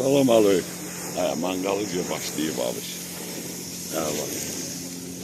Salam aleyküm. Mangalıca başlayıb alış. Bak.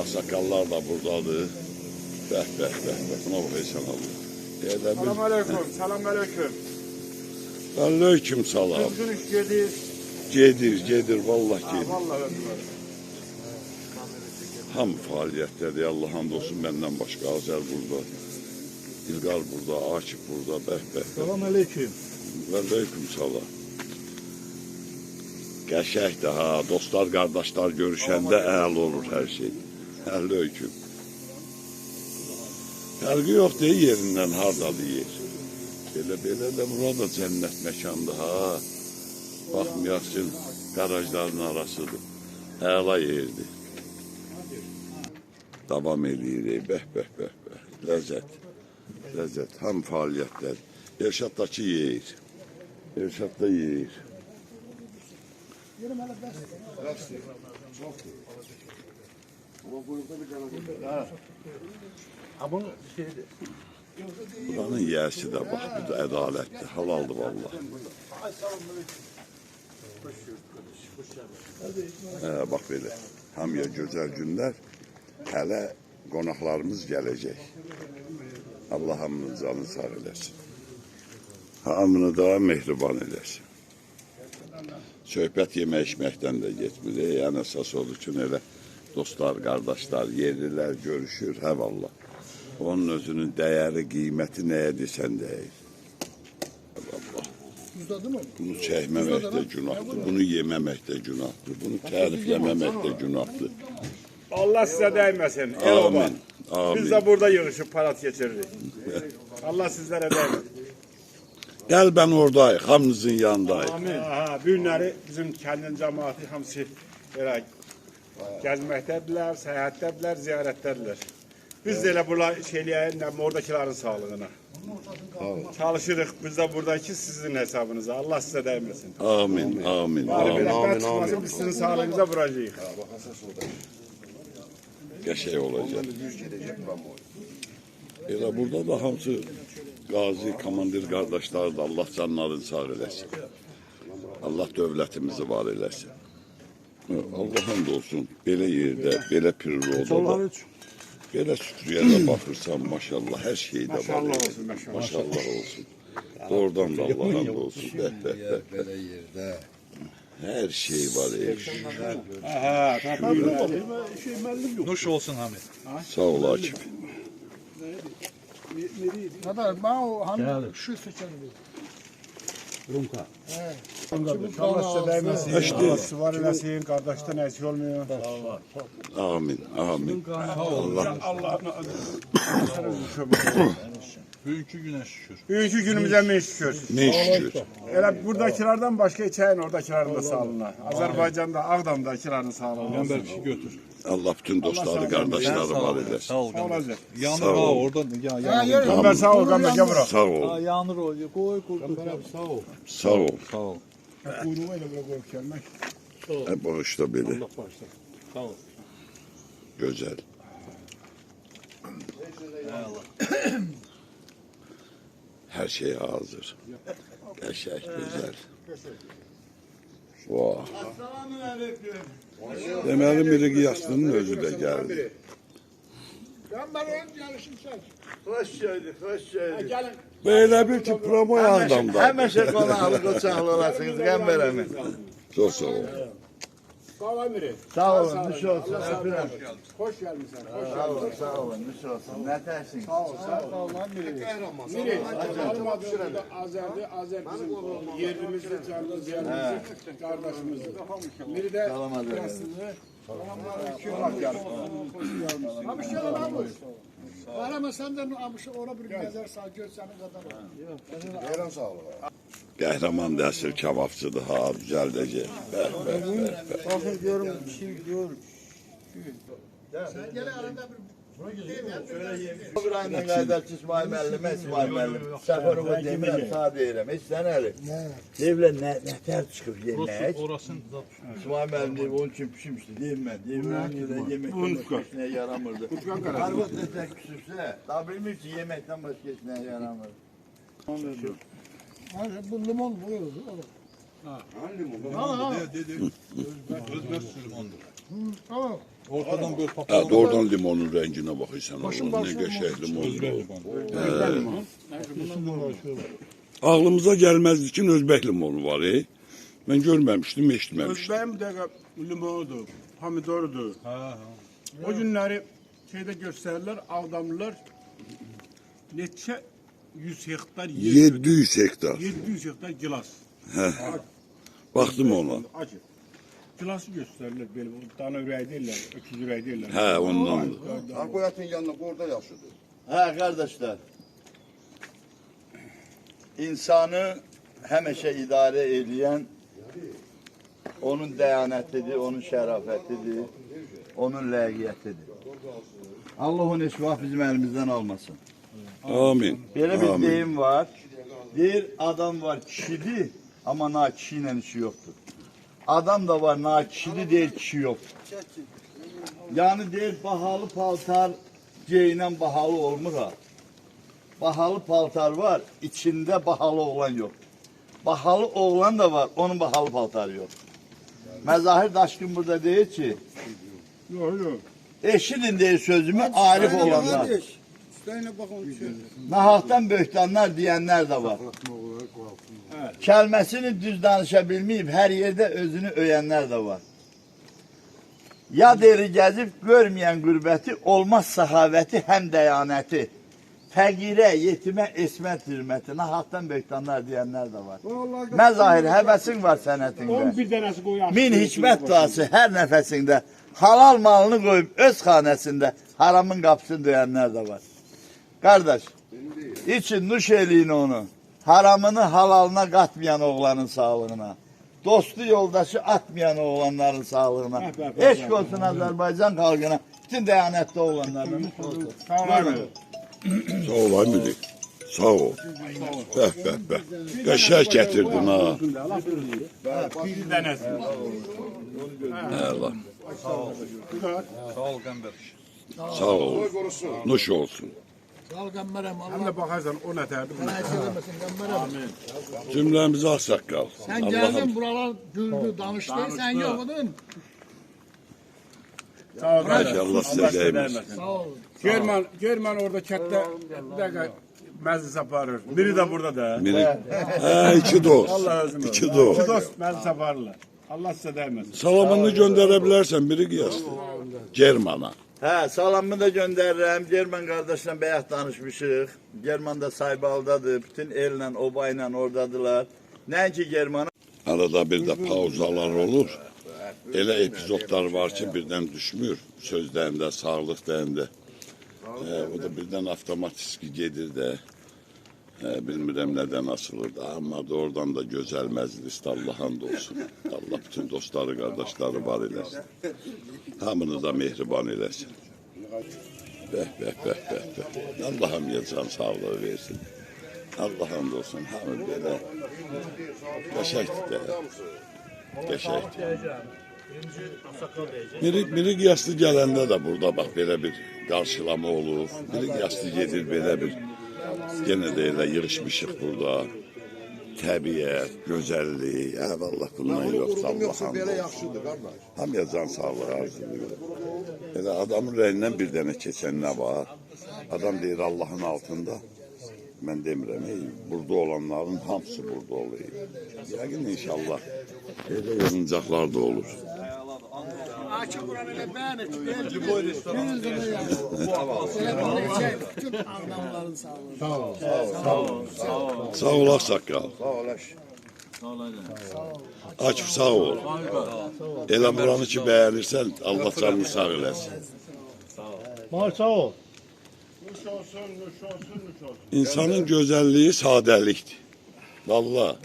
Aksakallar da buradadır. Bəh. Buna baxaysan Allah. Salam aleyküm. Salam aleyküm. Aleyküm salam. Düzgün iş gedir. Gedir. Vallahi gedir. Vallahi öpürüm. Ham fəaliyyətdədir. Allah hamd olsun məndən başqa. Azər burada. İlqar burada. Akif burada. Bəh. Salam aleyküm. Aleyküm salam. Qəşəkdir ha. Dostlar, qardaşlar görüşəndə əl olur hər şey. Aleyküm. Fərqi yoxdur yerindən hardadır yer. Belə də burada cənnət məkandır ha. Baxmayasın, qarajların arasıdır. Əla yerdir. Davam edirik. Bəh. Ləzzət. Ham fəaliyyətlər. Elşaddakı yeyir. Elşadda yeyir. Buranın yiyəsi də bax, bu da ədalətdir, halaldır vallahi. Bax belə, hamıya gözəl günlər, hələ qonaqlarımız gələcək. Allah hamının canını sağ eləsin. Hamını da mehriban eləsin. Söhbət yemək içməkdən də getmir. Yəni əsas odur ki, elə dostlar, qardaşlar, yerlilər görüşür, hə vallah. Onun özünün dəyəri, qiyməti nəyə desən deyir. Bunu çəkməmək də günahdır, bunu yeməmək də günahdır, bunu tərifləməmək də günahdır. Allah sizə dəyməsin. Amin. Biz də burada yığışıb parat keçiririk. Allah sizlərə dəyməsin. Qəlbən oradayıq, hamınızın yanındayıq. Amin. Bu günləri bizim kəndin cəmaatı hamısı belə gəzməkdədirlər, səyahətdədirlər, ziyarətdədirlər. Biz də elə bunlar şeyləyək, oradakilərin sağlığına. Çalışırıq biz də buradakı sizin hesabınıza. Allah sizə dəyməsin. Amin. Biz sizin sağlığınıza vuracağıq. Qəşəng olacaq. Elə burada da hamısı qazi, komandir qardaşlar da Allah canlarını sağ eləsin. Allah dövlətimizi var eləsin. Allah hamd olsun, belə yerdə, belə pirrodada, belə süfrüyə də baxırsan, maşallah, hər şeydə var. Maşallah olsun. Oradan da Allah hamd olsun. Belə yerdə. Hər şey var. Nuş olsun Hamid. Sağ ol Akif. Kadar ben o hanım şu seçeneği. Rumka. Allah sizə dəyməsin. Allah sizi var eləsin, qardaşdan əksik olmuyor. Amin. Allah. Bugünkü güne şükür. Bugünkü günümüzə min şükür. Ne şükür. Elə buradakilərdən başqa içəyin oradakilərin də sağlığına. Azərbaycanda, Ağdamdakilərin sağlığına. Ben belki götür. Allah bütün dostları, qardaşları var eləsin. Sağ ol. Olacaq. Yanır Sağ ha ol. oradan. Gamber sağ ol, Gamber gel bura. Sağ ol. Yanır o. Koy. Sağ ol. Sağ ol. Sağ ol. Kuyruğu elə bura qoyub gəlmək. Bağışla beni. Sağ ol. Güzel. Her şey hazır. Qəşəng, güzel. Vah. Deməli Mirik Yaslı'nın özü de geldi. Ben yarışım sen. Hoş geldin. Gelin. Böyle bir ki promo adamda. Həmişə qonaqlıq uçaqlı olasınız, Qəmbər əmi. Çok sağ ol. Sağ ol Emre. Sağ olun, nuş olsun, öpürəm. Hoş geldin sen. Sağ olun, nuş olsun. Nə tərsin? Sağ ol lan Emre. Emre. Benim adım da Azer'di. Azer bizim yerimizde canlı ziyaretimizin kardeşimizdi. Emre de Yassı'nı. Abi şöyle abi. Arama senden ona bir gezer sağ göz senin kadar. Verin sağ olun. Qəhrəman Dəsir kebabçıdır ha, düzəldəcək. Bakın diyorum, diyorum. Sen gel arada bir Bir ayından qaydarçı İsmail müəllim. Səfərova demirəm, sağ deyirəm. Heç sən əli. Deyirlər, nətər çıxıb yemək? Orasını da İsmail müəllim deyib, onun üçün pişmişdi. Deyim mən, yeməkdən başqa heç nəyə yaramırdı. Arvad nətər küsürsə, daha bilmir ki, yeməkdən başqa heç nəyə yaramırdı. bu limon buyurdu. Özbek Süleyman'dır. Ortadan böyle Ha, papalı. doğrudan limonun rengine bakırsan. Oğlum, ne geçer limonlu. Özbek limonu. Ağlımıza gelmezdi ki Özbek limonu var. Ben görmemiştim, eşitmemiştim. Özbəyim də limonudur, pomidorudur. O günləri şeydə göstərirlər, Ağdamlılar neçə 100 hektar yer, 700 hektar. 700 hektar gilas. Baktım ona. Acı. Gilası göstərirlər belə, o dana ürəyi deyirlər, öküz ürəyi deyirlər. He ondan. Arkoyatın yanında orada yaşadı. Ha kardeşler. İnsanı həmişə idarə edən onun dəyanətidir, onun şərafətidir, onun ləqiyyətidir. Allah onu heç vaxt bizim əlimizdən almasın. Amin. Belə bir Amin. deyim var. Deyir adam var kişidir ama nakişi ilə işi yoktur. Adam da var nakişidir deyir kişi yoktur. Yani deyir bahalı paltar geyinən bahalı olmur ha. Bahalı paltar var, içinde bahalı oğlan yok. Bahalı oğlan da var, onun bahalı paltarı yok. Mezahir Daşkın burada deyir ki, Yox, yox. eşidin deyir sözümü arif olanlar. Nahaqdan böhtanlar diyenler de var. Kəlməsini düz danışa bilməyib, hər yerdə özünü öyenler de var. Ya deri gəzib görməyən qürbəti, olmaz səxavəti, həm dəyanəti. Fəqirə, yetimə, esmət hürməti, nahaqdan böhtanlar diyenler de var. Məzahir, həvəsin var sənətində. 11 dənəsi qoyar. Min hikmət duası hər nəfəsində, halal malını qoyub öz xanəsində, haramın qapısını döyənlər də var. Qardaş, için nuş eləyin onu, haramını halalına qatmayan oğlanın sağlığına, dostu yoldaşı atmayan oğlanların sağlığına, eşq olsun Azərbaycan xalqına, bütün dəyanətli oğlanlarına. Sağ olun. Sağ ol Amiri. Sağ ol. Bəh. Qəşəng gətirdin ha. Bir dənəsi. Allah. Sağ ol Qəmbər. Sağ ol. Nuş olsun. Həm də baxarsan o nətərdir. Cümləmizi ağsaqqal. Sen geldin buralar güldü, danıştı, sen yokudun. Sağ ol. Allah sizə dəyməsin. Sağ ol. German orada kətdə bir dəqiqə məclis aparır. Biri də burada da. Miri. Hə, iki dost. Allah özüm. İki dost. İki dost məclis aparırlar. Allah sizə dəyməsin. Salamını göndərə bilərsən biri qiyaslı. Germana. Hə, salamımı da göndərirəm. German qardaşla bəyət danışmışıq. German da Saybaldadır. Bütün ellə, obayla oradadılar. Nəinki Germanı. Arada bir də pauzalar olur. Elə epizodlar var ki birdən düşmür. Sözlərində, sağlıqlarında. O da birdən avtomatiki gedir də. Bilmirəm nədən asılır da. Amma da oradan da gözəl məclisdə Allah'ın da olsun. Allah bütün dostları, qardaşları var eləsin. Hamını da mehriban eləsin. Bəh. Allah'ım can sağlığı versin. Allah'ın da olsun. Hamı belə qəşəkdir də. Qəşəkdir. Biri yaşlı gələndə də burada bax belə bir qarşılama olur. Biri yaşlı gedir belə bir yenə də elə yığışmışıq burada. Təbiət, gözəllik, əvvəllah bundan yoxdur Allah'ın. Belə yaxşıdır qardaş. Hamıya can sağlığı arzulayır. Elə adamın ürəyindən bir dənə keçən nə var? Adam deyir Allah'ın altında. Mən demirəm, burada olanların hamısı burada olur. Yəqin inşallah elə yığıncaqlar da olur. Açık buranı ile beğenir. Bütün adamların sağlığı. Sağ ol Aksaqqal. Akif sağ ol. Elə buranı ki bəyənirsən Allah canını sağ eləsin. Sağ ol. Nuş olsun. İnsanın gözəlliyi sadəlikdir. Vallahi.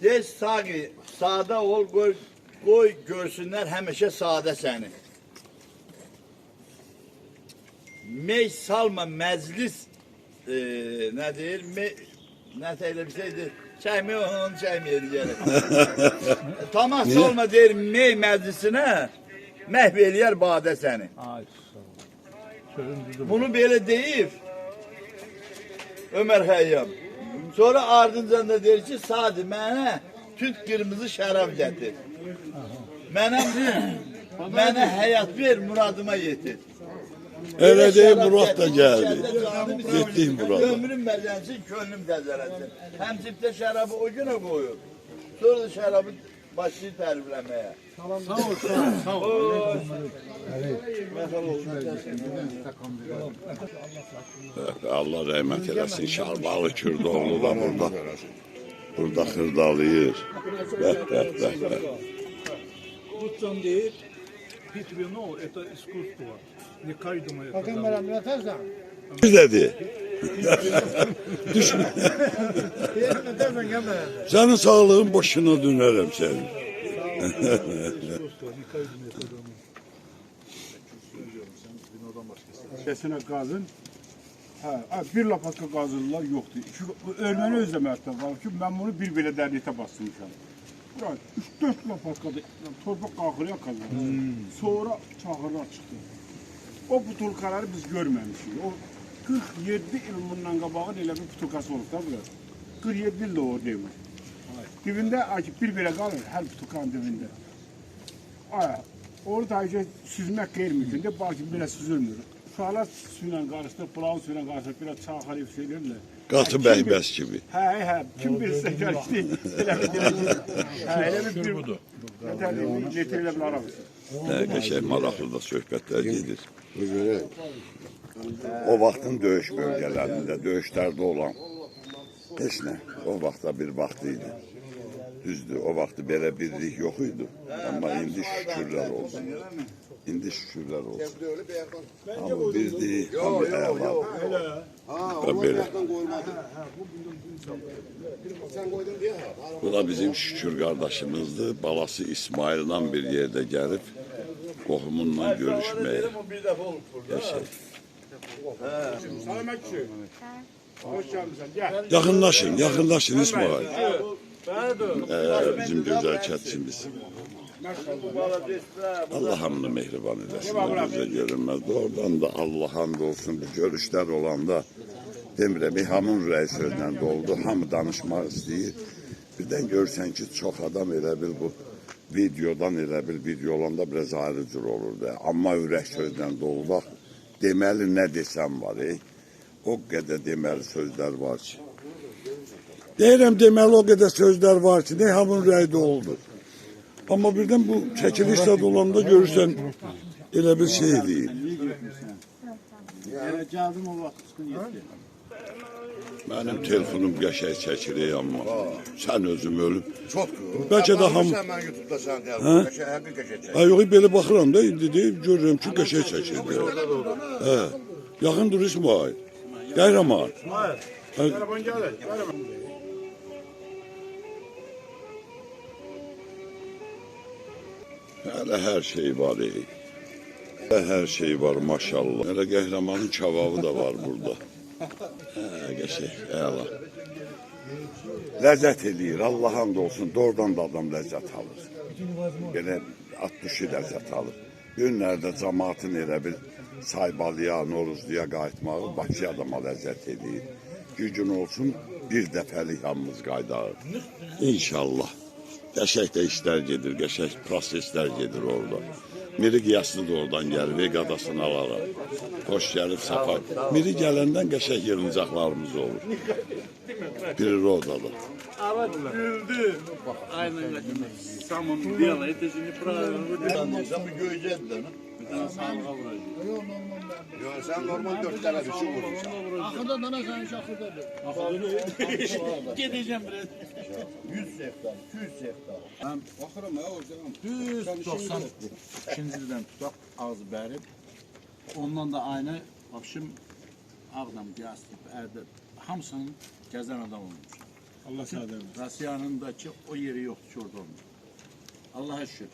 Deş sağı, sağda ol, qoy görsünlər həmişə sadə səni. Mey salma məclis, nə deyir, nəsə elə bir şeydir, çəkmək onu çəkməyir gəlir. Tamah salma deyir, mey məclisinə, məhv eləyər badə səni. Bunu belə deyib, Ömər Xəyyam, Sonra ardınca da deyir ki, Sadi mənə tünd qırmızı şərab gətir. Mənə həyat ver, muradıma yetir. Elə deyib şərab Murad da gətir, gəldi. içəndə canım Getdik Murada. Ömrüm məzənsin, könlüm təzələnsin. Həmçində şərabı o günə qoyur. Sonra da şərabı başlayır tərifləməyə. Allah rəhmət eləsin. Şarbalı Kürdoğlu da burada xırdalayır. Bəh. Луцан deyip пить вино – это искусство. Не каждому это дано. Bir dedi. Senin sağlığın boşuna dönerim senin. Искусство, не каждому это дано. Kesine qazın. Bir lapatka qazırlar yoxdur. Örməni özləməkdən qalır ki, mən bunu bir belə dərnətə basmışam. Bura 3-4 lapatkada torpaq qalxırıyor qazanır. Sonra çağırlar çıxdı. O butulkaları biz görməmişik. O 47 il bundan qabağın elə bir butulkası olub da bura. 47 il də o demək. Dibində bir belə qalır, hər butulkanın dibində. Orada da süzmək qeyri-mümkündür, belki belə süzülmür. Uşaqlar suyla qarışdırıb, bulanın suyla qarışdırıb, biraz çağ xalif şeylərlə. Qatı bəhbəs kimi. Hə, kim bilsə gəlişdi, elə bir budur. Letr elə bir arabası. Qəşəng maraqlı da söhbətlər gedir. O vaxtın döyüş bölgələrində, döyüşlərdə olan heç nə, o vaxtda bir vaxt idi. Düzdür, o vaxtı belə birlik yox idi. Amma indi şükürlər olsun. İndi şükürlər olsun. Hamı birlik, hamı əla. Belə. Bu da bizim şükür qardaşımızdır. Balası İsmail'la bir yerdə gəlib, qohumunla görüşməyə. Yaşayır. Salamət kişi. Hoş gəlmişsən, gəl. Yaxınlaşın İsmail. Bizim gözəl kətçimiz. Allah hamını mehriban eləsin. Gözə görünməz. Oradan da Allah hamd olsun. Bu görüşlər olanda demirəm, hamın ürəyi sözlə doldu. Hamı danışmaq istəyir. Birdən görsən ki, çox adam elə bil bu videodan elə bil video olanda biraz ayrı cür olur da. Amma ürək sözlə dolu bax. Deməli nə desəm var. O qədər deməli sözlər var ki. Deyirəm deməli o qədər sözlər var ki, ne hamın ürəyi oldu. Amma birdən bu çəkilişdə dolanda görürsən elə bir şey deyil. Mənim telefonum qəşəng çəkilir amma sən özüm ölüb. Çoxdur. Bəlkə də ham... Mən YouTube'da sən deyirəm. Həqiqi qəşəng çəkir. Yox, belə baxıram da, indi deyib görürəm ki, qəşəng çəkir. Yaxındır İsmail. Qəhrəman. Telefon gəlir. Hələ hər şey var. Hər şey var maşallah. Hələ qəhrəmanın kebabı da var burada. Qəşəng, əla. Ləzzət eləyir, Allah hamd olsun. Doğrudan da adam ləzzət alır. Belə at düşü ləzzət alır. Günlərdə cəmaatın elə bil Saybalıya, Noruzluya qayıtmağı Bakı adama ləzzət eləyir. Gün olsun bir dəfəlik hamımız qayıdarıq. İnşallah. Qəşəng də işlər gedir, qəşəng proseslər gedir orada. Miri qiyaslı da oradan gəlir, veqadasını alaraq. Xoş gəlib, səfa. Miri gələndən qəşəng yığıncaqlarımız olur. Biri rodadır. А вот güldü. Aynen öyle. Самым дело, это же неправильно. Sen bu göreceğiz de. Yox, sən normal 4 dənə bir şey vurursan. Axırda dana sənin şaxırdadır. Gideceğim biraz. 100 hektar, 200 hektar. Düz 92-ci ildən tutaq ağzı bərib. Ondan da aynı Abşim, Ağdam, Qiyaslı, Ərdəb hamısının gəzən adam olmuş. Allah sağ olsun. Rusiyanındakı o yeri yoxdur ki, orada olmuş. Allah'a şükür.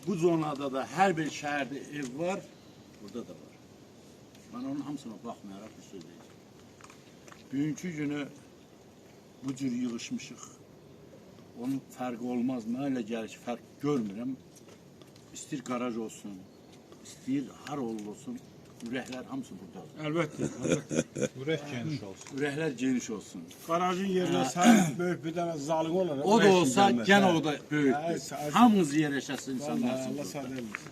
Bu zonada da hər bir şəhərdə ev var, burada da var. Ben onun hamısına baxmayaraq bir söz deyəcəm. Bugünkü günü bu cür yığışmışıq. Onun fərqi olmaz. Mənə elə gəlir ki, fərq görmürəm. İstir qaraj olsun, istir har olsun. Ürəklər hamısı buradadır. Əlbəttə. Ürək geniş olsun. Ürəklər geniş olsun. Qarajın yerində sən böyük bir dənə zalım olar. O da olsa gene o da böyükdür. Hə, Hamımız yerləşəsin Allah insanlarsın. sağ eləsin.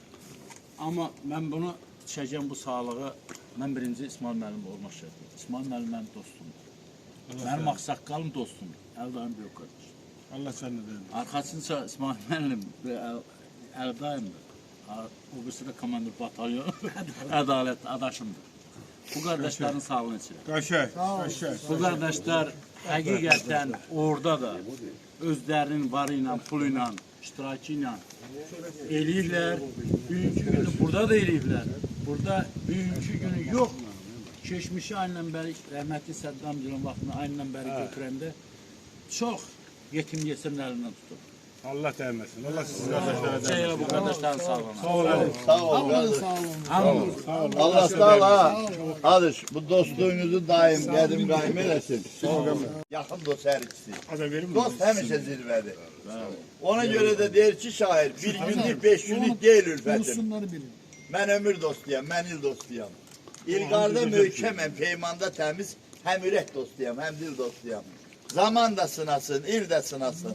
Amma mən bunu çəkən bu sağlığı mən birinci İsmail müəllim olmaq şərtidir. İsmail müəllim mənim dostumdur. Mənim ağsaqqalım dostumdur. Əldayım böyük qardaş. Allah səndən deyil. Arxasınca İsmail müəllim Əldayımdır. O birisi də komandir batalyon ədalət adaşımdır. Bu qardaşların sağlığını içirəm. Qəşəng, qəşəng. Bu qardaşlar həqiqətən orada da özlərinin varı ilə, pulu ilə, iştirakı ilə eləyirlər. Bugünkü günü burada da eləyirlər. Burada bugünkü günü yox. Keçmişi ayla bəri, rəhmətli Səddam Gülün vaxtını ayla bəri götürəndə çox yetim yetimlərindən tutub. Allah dəyməsin. Allah sizin qardaşlara dəyməsin. Şeylə bu qardaşların sağlığına. Sağ olun. Sağ ol kardeş. Hamımız. Allah sağ ol ha. Kardeş bu dostluğunuzu daim qədim qaim eləsin. Yaxın dost hər ikisi. Adam verir mi? Dost həmişə zirvədir. Ona göre de der ki şair bir günlük 5 günlük değil ülfetim. Olsunları bilin. Ben ömür dostuyam, ben il dostuyam. İlgarda möhkemem, peymanda temiz, hem ürək dostuyam, hem dil dostuyam. Zaman da sınasın, il de sınasın.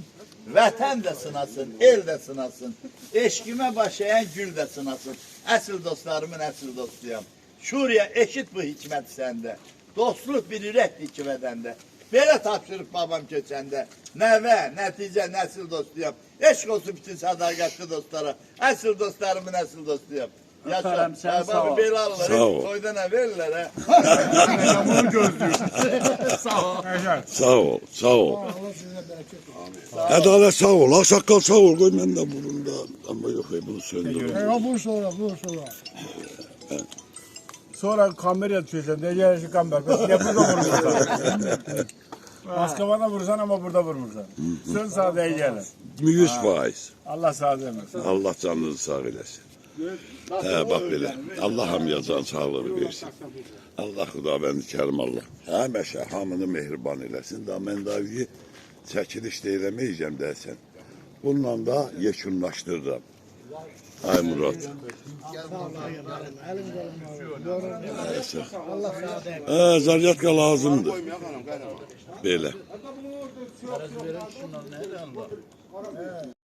Vətən də sınasın, el də sınasın. Eşkimə başlayan gül də sınasın. Əsl dostlarımın əsl dostuyam. Şuriya eşit bu hikmət səndə. Dostluq bir ürəkdir iki bədəndə. Belə tapşırıb babam keçəndə. Nəvə, nəticə, nəsil dostuyam. Eşq olsun bütün sədaqətli dostlara. Əsl dostlarımın əsl dostuyam. Aferin, sen sağ ol. Belə alırlar. Sağ ol. Toyda nə verirlər ha? Bunu gözlüyor. Sağ ol. Qəşəng. Sağ ol, sağ ol. Allah sizinle bereket versin. Adalet sağ ol, aksakkal sağ ol. Koy ben de burunda. Ama yok bunu söndürün. Buyur sonra, buyur sonra. Sonra kameraya düşeceksin. Diyeceğin şu kamera. Bak ya burada vurmuşsan. Moskva'da vursan ama burada vurmuşsan. Sen sağ diyeceğin. 100%. Allah sağ demesin. Allah canınızı sağ eylesin. He bak böyle. Allah hamıya sağlığı versin. Allah Xudavəndi Kərim Allah. Həməşə hamını mehriban eləsin. Da mən daha bir çəkiliş də eləməyəcəm dəsən. Bununla da yekunlaşdırıram. Ay Murad. Zaryatka lazımdır. Belə.